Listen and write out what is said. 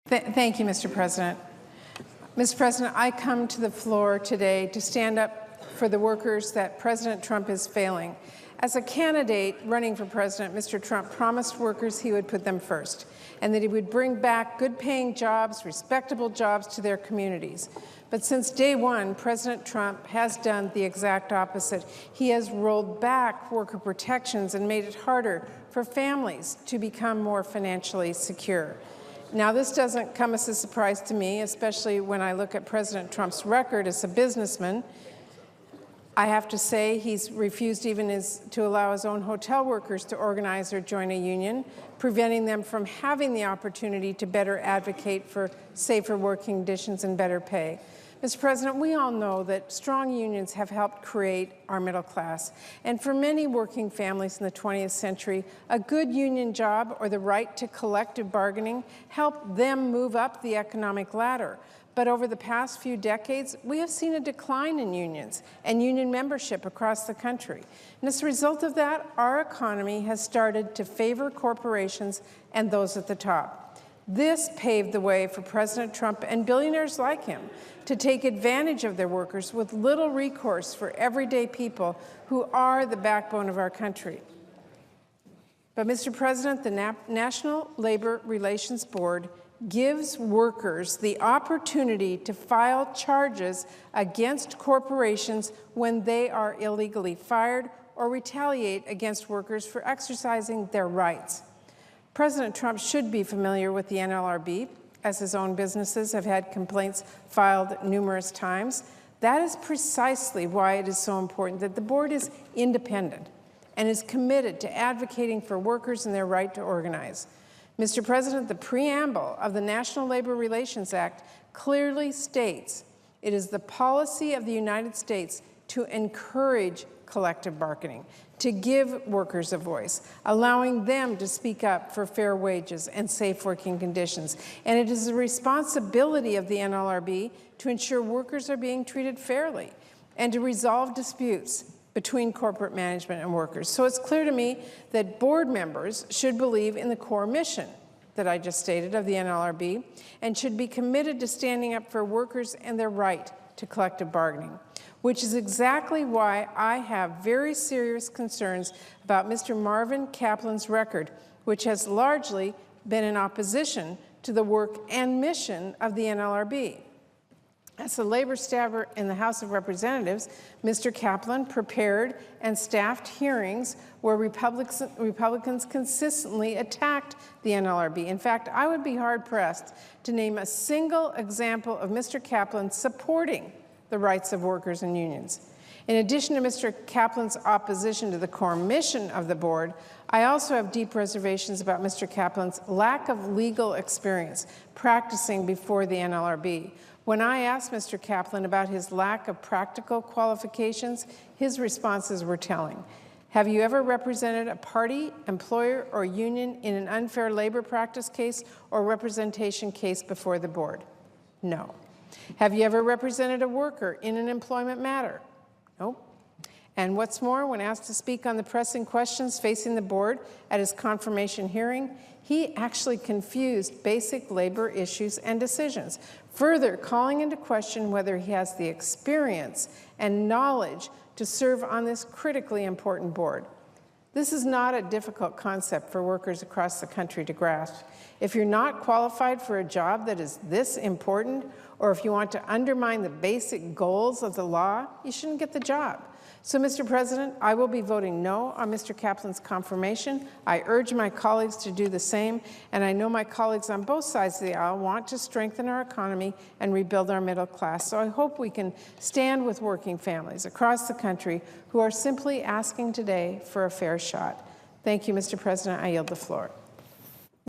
Thank you, Mr. President. Mr. President, I come to the floor today to stand up for the workers that President Trump is failing. As a candidate running for president, Mr. Trump promised workers he would put them first and that he would bring back good-paying jobs, respectable jobs to their communities. But since day one, President Trump has done the exact opposite. He has rolled back worker protections and made it harder for families to become more financially secure. Now, this doesn't come as a surprise to me, especially when I look at President Trump's record as a businessman. I have to say he's refused even to allow his own hotel workers to organize or join a union, preventing them from having the opportunity to better advocate for safer working conditions and better pay. Mr. President, we all know that strong unions have helped create our middle class. And for many working families in the 20th century, a good union job or the right to collective bargaining helped them move up the economic ladder. But over the past few decades, we have seen a decline in unions and union membership across the country. And as a result of that, our economy has started to favor corporations and those at the top. This paved the way for President Trump and billionaires like him to take advantage of their workers with little recourse for everyday people who are the backbone of our country. But, Mr. President, the National Labor Relations Board gives workers the opportunity to file charges against corporations when they are illegally fired or retaliate against workers for exercising their rights. President Trump should be familiar with the NLRB, as his own businesses have had complaints filed numerous times. That is precisely why it is so important that the board is independent and is committed to advocating for workers and their right to organize. Mr. President, the preamble of the National Labor Relations Act clearly states it is the policy of the United States to encourage collective bargaining, to give workers a voice, allowing them to speak up for fair wages and safe working conditions. And it is the responsibility of the NLRB to ensure workers are being treated fairly and to resolve disputes between corporate management and workers. So it's clear to me that board members should believe in the core mission that I just stated of the NLRB and should be committed to standing up for workers and their right to collective bargaining, which is exactly why I have very serious concerns about Mr. Marvin Kaplan's record, which has largely been in opposition to the work and mission of the NLRB. As a labor staffer in the House of Representatives, Mr. Kaplan prepared and staffed hearings where Republicans consistently attacked the NLRB. In fact, I would be hard-pressed to name a single example of Mr. Kaplan supporting the rights of workers and unions. In addition to Mr. Kaplan's opposition to the core mission of the board, I also have deep reservations about Mr. Kaplan's lack of legal experience practicing before the NLRB. When I asked Mr. Kaplan about his lack of practical qualifications, his responses were telling. Have you ever represented a party, employer, or union in an unfair labor practice case or representation case before the board? No. Have you ever represented a worker in an employment matter? Nope. And what's more, when asked to speak on the pressing questions facing the board at his confirmation hearing, he actually confused basic labor issues and decisions, further calling into question whether he has the experience and knowledge to serve on this critically important board. This is not a difficult concept for workers across the country to grasp. If you're not qualified for a job that is this important, or if you want to undermine the basic goals of the law, you shouldn't get the job. So, Mr. President, I will be voting no on Mr. Kaplan's confirmation. I urge my colleagues to do the same, and I know my colleagues on both sides of the aisle want to strengthen our economy and rebuild our middle class. So I hope we can stand with working families across the country who are simply asking today for a fair shot. Thank you, Mr. President. I yield the floor.